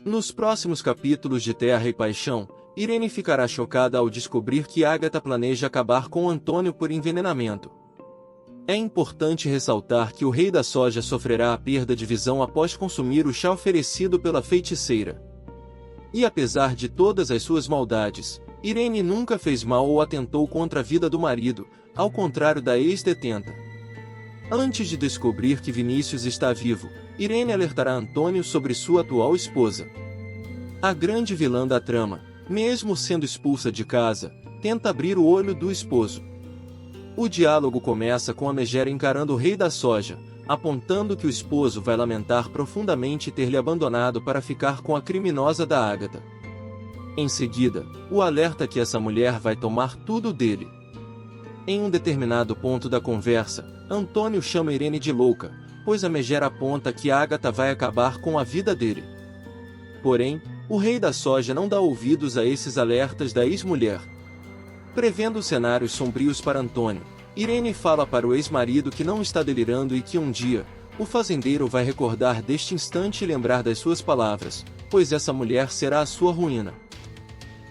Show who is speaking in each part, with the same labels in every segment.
Speaker 1: Nos próximos capítulos de Terra e Paixão, Irene ficará chocada ao descobrir que Agatha planeja acabar com Antônio por envenenamento. É importante ressaltar que o Rei da Soja sofrerá a perda de visão após consumir o chá oferecido pela feiticeira. E apesar de todas as suas maldades, Irene nunca fez mal ou atentou contra a vida do marido, ao contrário da ex-detenta. Antes de descobrir que Vinícius está vivo, Irene alertará Antônio sobre sua atual esposa. A grande vilã da trama, mesmo sendo expulsa de casa, tenta abrir o olho do esposo. O diálogo começa com a Megera encarando o Rei da Soja, apontando que o esposo vai lamentar profundamente ter lhe abandonado para ficar com a criminosa da Agatha. Em seguida, o alerta que essa mulher vai tomar tudo dele. Em um determinado ponto da conversa, Antônio chama Irene de louca, pois a Megera aponta que Agatha vai acabar com a vida dele. Porém, o Rei da Soja não dá ouvidos a esses alertas da ex-mulher. Prevendo cenários sombrios para Antônio, Irene fala para o ex-marido que não está delirando e que um dia, o fazendeiro vai recordar deste instante e lembrar das suas palavras, pois essa mulher será a sua ruína.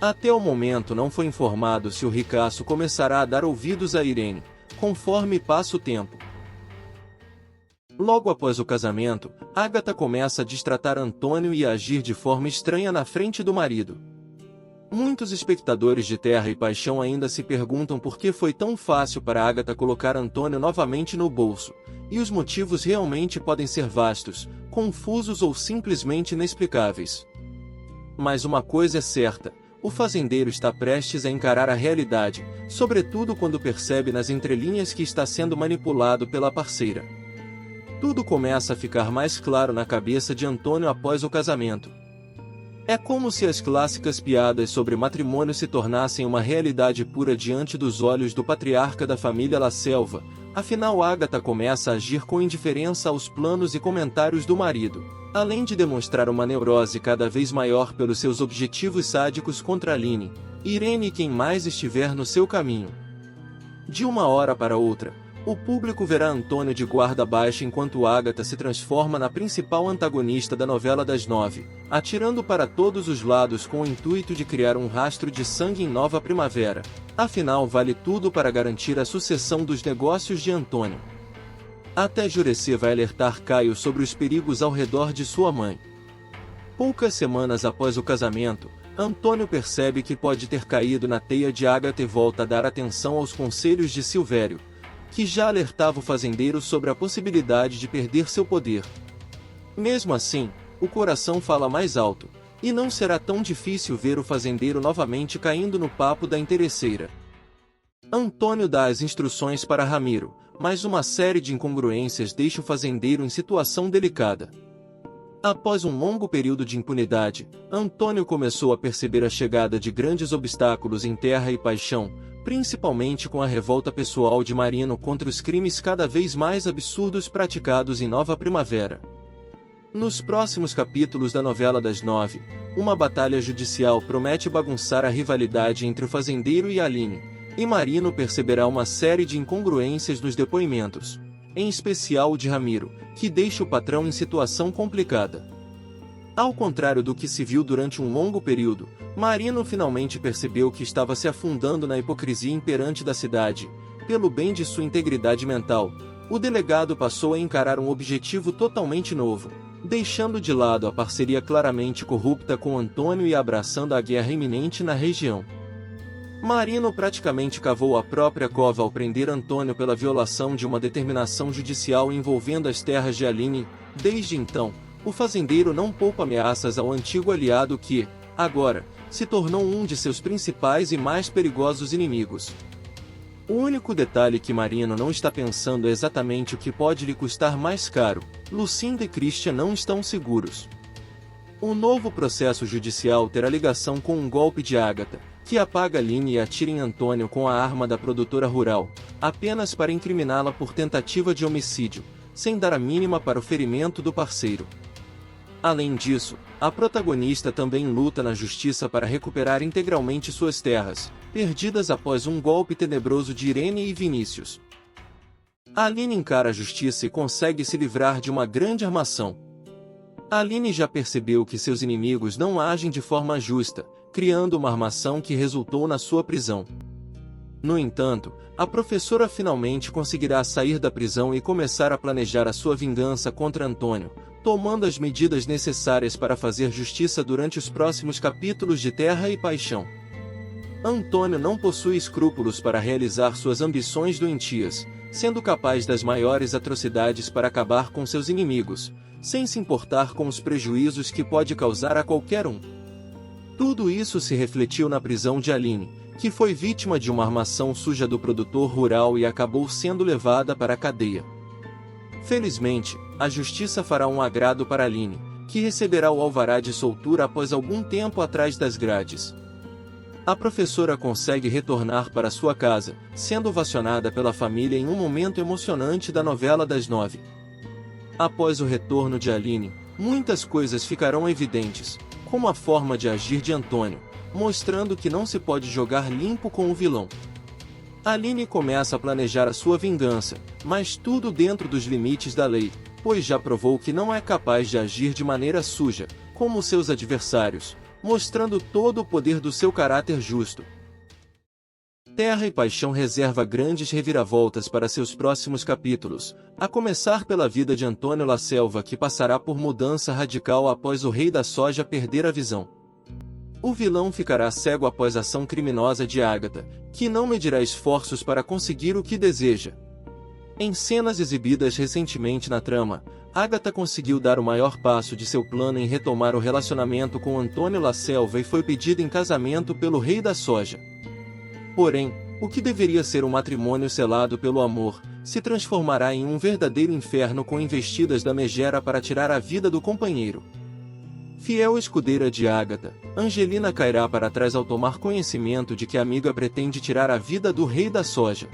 Speaker 1: Até o momento não foi informado se o ricaço começará a dar ouvidos a Irene, conforme passa o tempo. Logo após o casamento, Agatha começa a destratar Antônio e a agir de forma estranha na frente do marido. Muitos espectadores de Terra e Paixão ainda se perguntam por que foi tão fácil para Agatha colocar Antônio novamente no bolso, e os motivos realmente podem ser vastos, confusos ou simplesmente inexplicáveis. Mas uma coisa é certa: o fazendeiro está prestes a encarar a realidade, sobretudo quando percebe nas entrelinhas que está sendo manipulado pela parceira. Tudo começa a ficar mais claro na cabeça de Antônio após o casamento. É como se as clássicas piadas sobre matrimônio se tornassem uma realidade pura diante dos olhos do patriarca da família La Selva. Afinal, Agatha começa a agir com indiferença aos planos e comentários do marido, além de demonstrar uma neurose cada vez maior pelos seus objetivos sádicos contra Aline, Irene e quem mais estiver no seu caminho. De uma hora para outra, o público verá Antônio de guarda baixa enquanto Agatha se transforma na principal antagonista da novela das 9, atirando para todos os lados com o intuito de criar um rastro de sangue em Nova Primavera. Afinal, vale tudo para garantir a sucessão dos negócios de Antônio. Até Jurecê vai alertar Caio sobre os perigos ao redor de sua mãe. Poucas semanas após o casamento, Antônio percebe que pode ter caído na teia de Agatha e volta a dar atenção aos conselhos de Silvério, que já alertava o fazendeiro sobre a possibilidade de perder seu poder. Mesmo assim, o coração fala mais alto, e não será tão difícil ver o fazendeiro novamente caindo no papo da interesseira. Antônio dá as instruções para Ramiro, mas uma série de incongruências deixa o fazendeiro em situação delicada. Após um longo período de impunidade, Antônio começou a perceber a chegada de grandes obstáculos em Terra e Paixão, principalmente com a revolta pessoal de Marino contra os crimes cada vez mais absurdos praticados em Nova Primavera. Nos próximos capítulos da novela das 9, uma batalha judicial promete bagunçar a rivalidade entre o fazendeiro e Aline, e Marino perceberá uma série de incongruências nos depoimentos, em especial o de Ramiro, que deixa o patrão em situação complicada. Ao contrário do que se viu durante um longo período, Marino finalmente percebeu que estava se afundando na hipocrisia imperante da cidade. Pelo bem de sua integridade mental, o delegado passou a encarar um objetivo totalmente novo, deixando de lado a parceria claramente corrupta com Antônio e abraçando a guerra iminente na região. Marino praticamente cavou a própria cova ao prender Antônio pela violação de uma determinação judicial envolvendo as terras de Aline. Desde então, o fazendeiro não poupa ameaças ao antigo aliado que, agora, se tornou um de seus principais e mais perigosos inimigos. O único detalhe que Marino não está pensando é exatamente o que pode lhe custar mais caro: Lucinda e Christian não estão seguros. O novo processo judicial terá ligação com um golpe de Agatha, que apaga Aline e atira em Antônio com a arma da produtora rural, apenas para incriminá-la por tentativa de homicídio, sem dar a mínima para o ferimento do parceiro. Além disso, a protagonista também luta na justiça para recuperar integralmente suas terras, perdidas após um golpe tenebroso de Irene e Vinícius. Aline encara a justiça e consegue se livrar de uma grande armação. Aline já percebeu que seus inimigos não agem de forma justa, criando uma armação que resultou na sua prisão. No entanto, a professora finalmente conseguirá sair da prisão e começar a planejar a sua vingança contra Antônio, tomando as medidas necessárias para fazer justiça durante os próximos capítulos de Terra e Paixão. Antônio não possui escrúpulos para realizar suas ambições doentias, sendo capaz das maiores atrocidades para acabar com seus inimigos, sem se importar com os prejuízos que pode causar a qualquer um. Tudo isso se refletiu na prisão de Aline, que foi vítima de uma armação suja do produtor rural e acabou sendo levada para a cadeia. Felizmente, a justiça fará um agrado para Aline, que receberá o alvará de soltura após algum tempo atrás das grades. A professora consegue retornar para sua casa, sendo ovacionada pela família em um momento emocionante da novela das 9. Após o retorno de Aline, muitas coisas ficarão evidentes, como a forma de agir de Antônio, mostrando que não se pode jogar limpo com o vilão. Aline começa a planejar a sua vingança, mas tudo dentro dos limites da lei, pois já provou que não é capaz de agir de maneira suja, como seus adversários, mostrando todo o poder do seu caráter justo. Terra e Paixão reserva grandes reviravoltas para seus próximos capítulos, a começar pela vida de Antônio La Selva, que passará por mudança radical após o Rei da Soja perder a visão. O vilão ficará cego após a ação criminosa de Ágata, que não medirá esforços para conseguir o que deseja. Em cenas exibidas recentemente na trama, Ágata conseguiu dar o maior passo de seu plano em retomar o relacionamento com Antônio La Selva e foi pedida em casamento pelo Rei da Soja. Porém, o que deveria ser um matrimônio selado pelo amor, se transformará em um verdadeiro inferno com investidas da megera para tirar a vida do companheiro. Fiel escudeira de Ágata, Angelina cairá para trás ao tomar conhecimento de que a amiga pretende tirar a vida do Rei da Soja.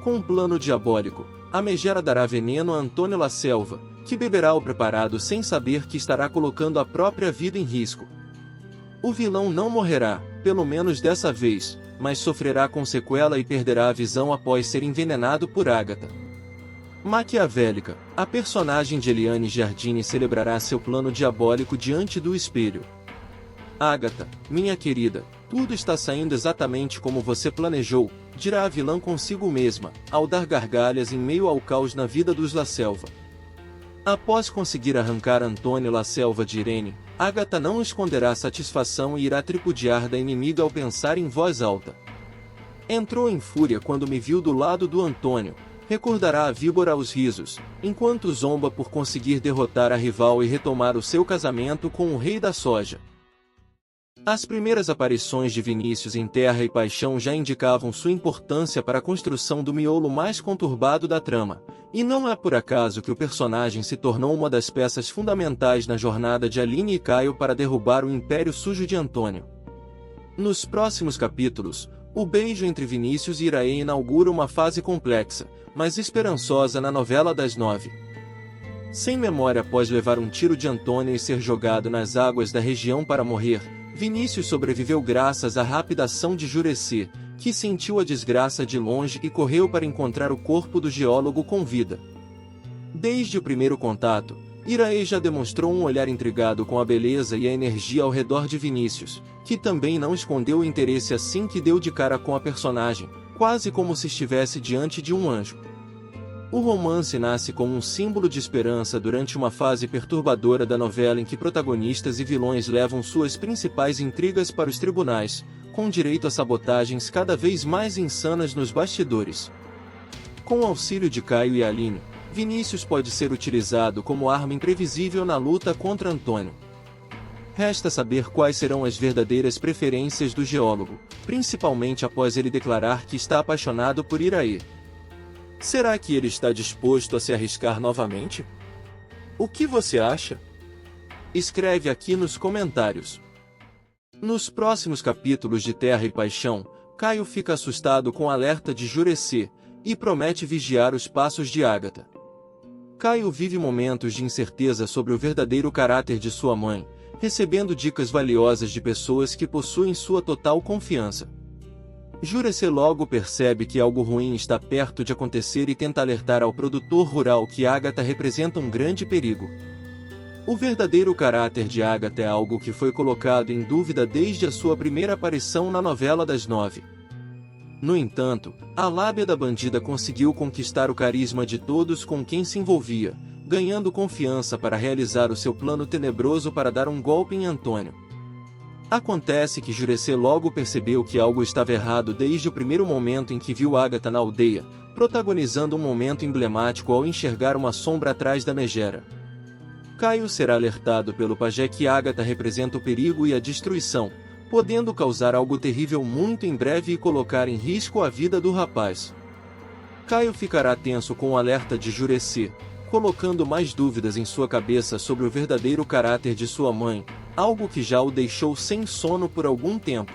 Speaker 1: Com um plano diabólico, a megera dará veneno a Antônio La Selva, que beberá o preparado sem saber que estará colocando a própria vida em risco. O vilão não morrerá, pelo menos dessa vez, mas sofrerá com sequela e perderá a visão após ser envenenado por Ágata. Maquiavélica, a personagem de Eliane Giardini celebrará seu plano diabólico diante do espelho. Ágata, minha querida, tudo está saindo exatamente como você planejou, dirá a vilã consigo mesma, ao dar gargalhas em meio ao caos na vida dos La Selva. Após conseguir arrancar Antônio La Selva de Irene, Ágata não esconderá satisfação e irá tripudiar da inimiga ao pensar em voz alta. Entrou em fúria quando me viu do lado do Antônio, recordará a víbora aos risos, enquanto zomba por conseguir derrotar a rival e retomar o seu casamento com o Rei da Soja. As primeiras aparições de Vinícius em Terra e Paixão já indicavam sua importância para a construção do miolo mais conturbado da trama, e não é por acaso que o personagem se tornou uma das peças fundamentais na jornada de Aline e Caio para derrubar o Império Sujo de Antônio. Nos próximos capítulos, o beijo entre Vinícius e Iraê inaugura uma fase complexa, mas esperançosa na novela das 9. Sem memória após levar um tiro de Antônio e ser jogado nas águas da região para morrer, Vinícius sobreviveu graças à rápida ação de Jurecê, que sentiu a desgraça de longe e correu para encontrar o corpo do geólogo com vida. Desde o primeiro contato, Iraê já demonstrou um olhar intrigado com a beleza e a energia ao redor de Vinícius, que também não escondeu o interesse assim que deu de cara com a personagem, quase como se estivesse diante de um anjo. O romance nasce como um símbolo de esperança durante uma fase perturbadora da novela em que protagonistas e vilões levam suas principais intrigas para os tribunais, com direito a sabotagens cada vez mais insanas nos bastidores. Com o auxílio de Caio e Aline, Vinícius pode ser utilizado como arma imprevisível na luta contra Antônio. Resta saber quais serão as verdadeiras preferências do geólogo, principalmente após ele declarar que está apaixonado por Iraê. Será que ele está disposto a se arriscar novamente? O que você acha? Escreve aqui nos comentários. Nos próximos capítulos de Terra e Paixão, Caio fica assustado com o alerta de Jurecê, e promete vigiar os passos de Ágata. Caio vive momentos de incerteza sobre o verdadeiro caráter de sua mãe, recebendo dicas valiosas de pessoas que possuem sua total confiança. Jurecê logo percebe que algo ruim está perto de acontecer e tenta alertar ao produtor rural que Ágata representa um grande perigo. O verdadeiro caráter de Agatha é algo que foi colocado em dúvida desde a sua primeira aparição na novela das 9. No entanto, a lábia da bandida conseguiu conquistar o carisma de todos com quem se envolvia, ganhando confiança para realizar o seu plano tenebroso para dar um golpe em Antônio. Acontece que Jureci logo percebeu que algo estava errado desde o primeiro momento em que viu Agatha na aldeia, protagonizando um momento emblemático ao enxergar uma sombra atrás da megera. Caio será alertado pelo pajé que Agatha representa o perigo e a destruição, podendo causar algo terrível muito em breve e colocar em risco a vida do rapaz. Caio ficará tenso com o alerta de Jureci, colocando mais dúvidas em sua cabeça sobre o verdadeiro caráter de sua mãe, algo que já o deixou sem sono por algum tempo.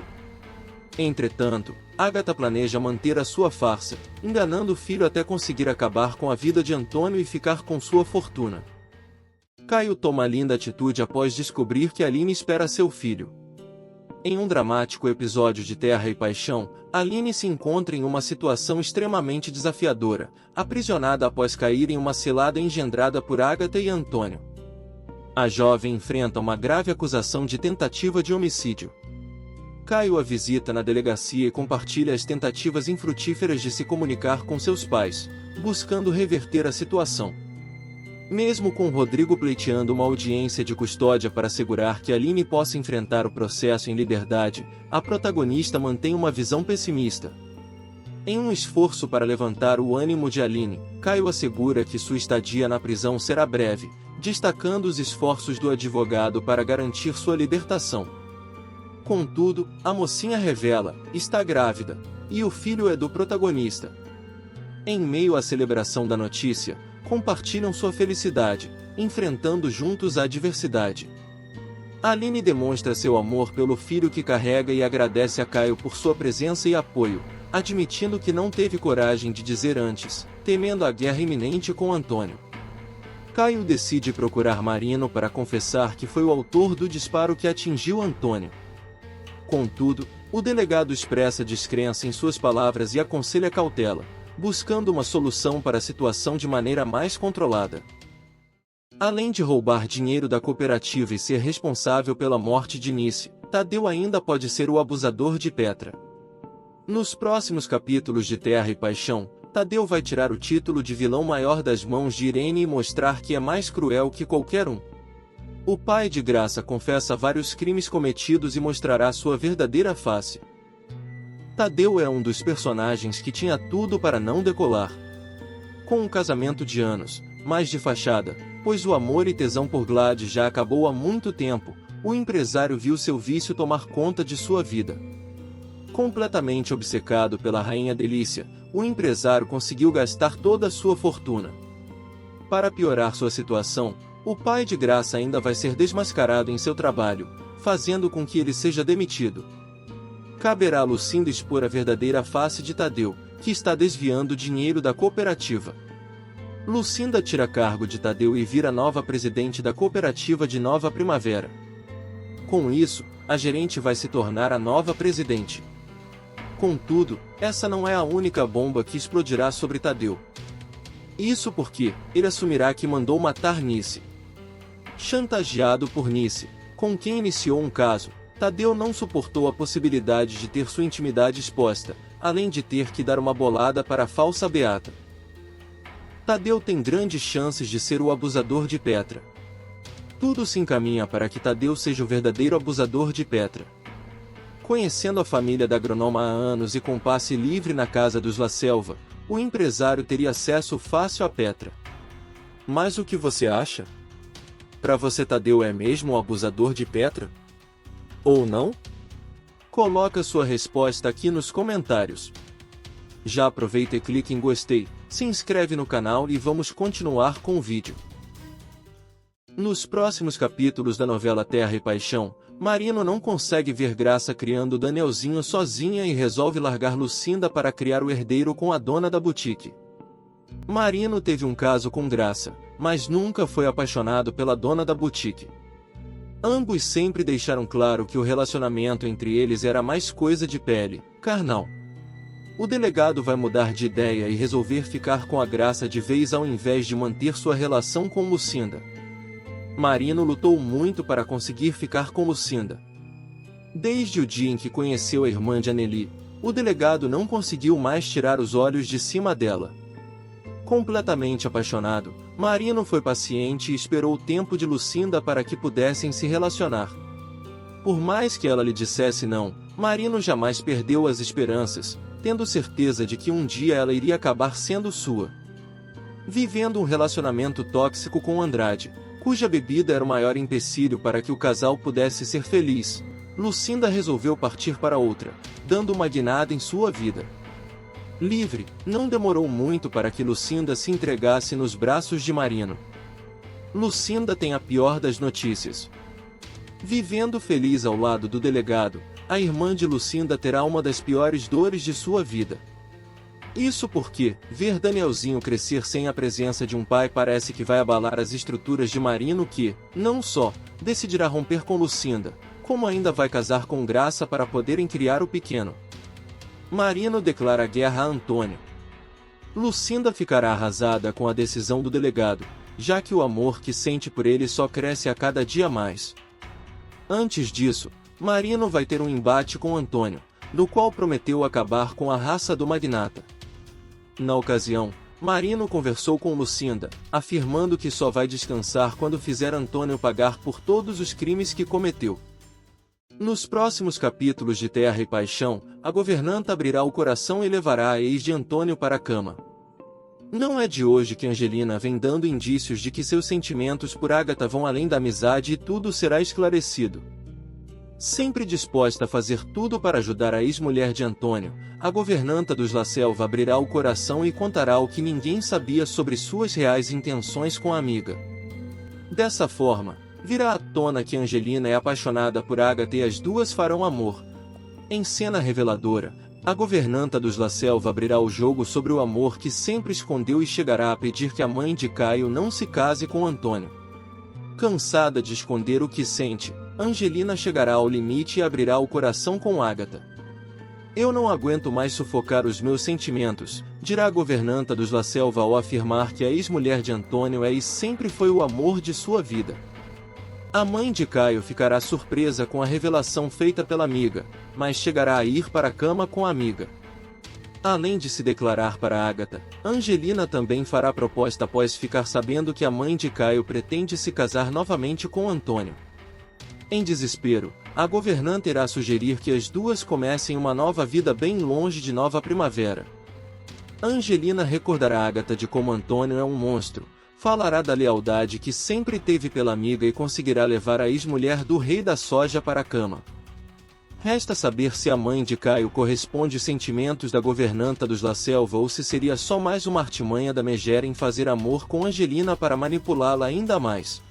Speaker 1: Entretanto, Agatha planeja manter a sua farsa, enganando o filho até conseguir acabar com a vida de Antônio e ficar com sua fortuna. Caio toma a linda atitude após descobrir que Aline espera seu filho. Em um dramático episódio de Terra e Paixão, Aline se encontra em uma situação extremamente desafiadora, aprisionada após cair em uma cilada engendrada por Agatha e Antônio. A jovem enfrenta uma grave acusação de tentativa de homicídio. Caio a visita na delegacia e compartilha as tentativas infrutíferas de se comunicar com seus pais, buscando reverter a situação. Mesmo com Rodrigo pleiteando uma audiência de custódia para assegurar que Aline possa enfrentar o processo em liberdade, a protagonista mantém uma visão pessimista. Em um esforço para levantar o ânimo de Aline, Caio assegura que sua estadia na prisão será breve, destacando os esforços do advogado para garantir sua libertação. Contudo, a mocinha revela, está grávida, e o filho é do protagonista. Em meio à celebração da notícia, compartilham sua felicidade, enfrentando juntos a adversidade. Aline demonstra seu amor pelo filho que carrega e agradece a Caio por sua presença e apoio, admitindo que não teve coragem de dizer antes, temendo a guerra iminente com Antônio. Caio decide procurar Marino para confessar que foi o autor do disparo que atingiu Antônio. Contudo, o delegado expressa descrença em suas palavras e aconselha cautela, buscando uma solução para a situação de maneira mais controlada. Além de roubar dinheiro da cooperativa e ser responsável pela morte de Nice, Tadeu ainda pode ser o abusador de Petra. Nos próximos capítulos de Terra e Paixão, Tadeu vai tirar o título de vilão maior das mãos de Irene e mostrar que é mais cruel que qualquer um. O pai de Graça confessa vários crimes cometidos e mostrará sua verdadeira face. Tadeu é um dos personagens que tinha tudo para não decolar. Com um casamento de anos, mas de fachada, pois o amor e tesão por Gladys já acabou há muito tempo, o empresário viu seu vício tomar conta de sua vida. Completamente obcecado pela rainha Delícia, o empresário conseguiu gastar toda a sua fortuna. Para piorar sua situação, o pai de Graça ainda vai ser desmascarado em seu trabalho, fazendo com que ele seja demitido. Caberá a Lucinda expor a verdadeira face de Tadeu, que está desviando dinheiro da cooperativa. Lucinda tira cargo de Tadeu e vira nova presidente da cooperativa de Nova Primavera. Com isso, a gerente vai se tornar a nova presidente. Contudo, essa não é a única bomba que explodirá sobre Tadeu. Isso porque ele assumirá que mandou matar Nice. Chantageado por Nice, com quem iniciou um caso, Tadeu não suportou a possibilidade de ter sua intimidade exposta, além de ter que dar uma bolada para a falsa Beata. Tadeu tem grandes chances de ser o abusador de Petra. Tudo se encaminha para que Tadeu seja o verdadeiro abusador de Petra. Conhecendo a família da agronoma há anos e com passe livre na casa dos La Selva, o empresário teria acesso fácil a Petra. Mas o que você acha? Para você Tadeu é mesmo o abusador de Petra? Ou não? Coloca sua resposta aqui nos comentários. Já aproveita e clique em gostei, se inscreve no canal e vamos continuar com o vídeo. Nos próximos capítulos da novela Terra e Paixão, Marino não consegue ver Graça criando Danielzinho sozinha e resolve largar Lucinda para criar o herdeiro com a dona da boutique. Marino teve um caso com Graça, mas nunca foi apaixonado pela dona da boutique. Ambos sempre deixaram claro que o relacionamento entre eles era mais coisa de pele, carnal. O delegado vai mudar de ideia e resolver ficar com a Graça de vez ao invés de manter sua relação com Lucinda. Marino lutou muito para conseguir ficar com Lucinda. Desde o dia em que conheceu a irmã de Anneli, o delegado não conseguiu mais tirar os olhos de cima dela. Completamente apaixonado, Marino foi paciente e esperou o tempo de Lucinda para que pudessem se relacionar. Por mais que ela lhe dissesse não, Marino jamais perdeu as esperanças, tendo certeza de que um dia ela iria acabar sendo sua. Vivendo um relacionamento tóxico com Andrade, cuja bebida era o maior empecilho para que o casal pudesse ser feliz, Lucinda resolveu partir para outra, dando uma guinada em sua vida. Livre, não demorou muito para que Lucinda se entregasse nos braços de Marino. Lucinda tem a pior das notícias. Vivendo feliz ao lado do delegado, a irmã de Lucinda terá uma das piores dores de sua vida. Isso porque, ver Danielzinho crescer sem a presença de um pai parece que vai abalar as estruturas de Marino que, não só, decidirá romper com Lucinda, como ainda vai casar com Graça para poderem criar o pequeno. Marino declara guerra a Antônio. Lucinda ficará arrasada com a decisão do delegado, já que o amor que sente por ele só cresce a cada dia mais. Antes disso, Marino vai ter um embate com Antônio, no qual prometeu acabar com a raça do magnata. Na ocasião, Marino conversou com Lucinda, afirmando que só vai descansar quando fizer Antônio pagar por todos os crimes que cometeu. Nos próximos capítulos de Terra e Paixão, a governanta abrirá o coração e levará a ex de Antônio para a cama. Não é de hoje que Angelina vem dando indícios de que seus sentimentos por Agatha vão além da amizade e tudo será esclarecido. Sempre disposta a fazer tudo para ajudar a ex-mulher de Antônio, a governanta dos La Selva abrirá o coração e contará o que ninguém sabia sobre suas reais intenções com a amiga. Dessa forma, virá à tona que Angelina é apaixonada por Agatha e as duas farão amor. Em cena reveladora, a governanta dos La Selva abrirá o jogo sobre o amor que sempre escondeu e chegará a pedir que a mãe de Caio não se case com Antônio. Cansada de esconder o que sente, Angelina chegará ao limite e abrirá o coração com Agatha. Eu não aguento mais sufocar os meus sentimentos, dirá a governanta dos La Selva ao afirmar que a ex-mulher de Antônio é e sempre foi o amor de sua vida. A mãe de Caio ficará surpresa com a revelação feita pela amiga, mas chegará a ir para a cama com a amiga. Além de se declarar para Agatha, Angelina também fará proposta após ficar sabendo que a mãe de Caio pretende se casar novamente com Antônio. Em desespero, a governanta irá sugerir que as duas comecem uma nova vida bem longe de Nova Primavera. Angelina recordará Agatha de como Antônio é um monstro, falará da lealdade que sempre teve pela amiga e conseguirá levar a ex-mulher do rei da soja para a cama. Resta saber se a mãe de Caio corresponde aos sentimentos da governanta dos La Selva ou se seria só mais uma artimanha da Megera em fazer amor com Angelina para manipulá-la ainda mais.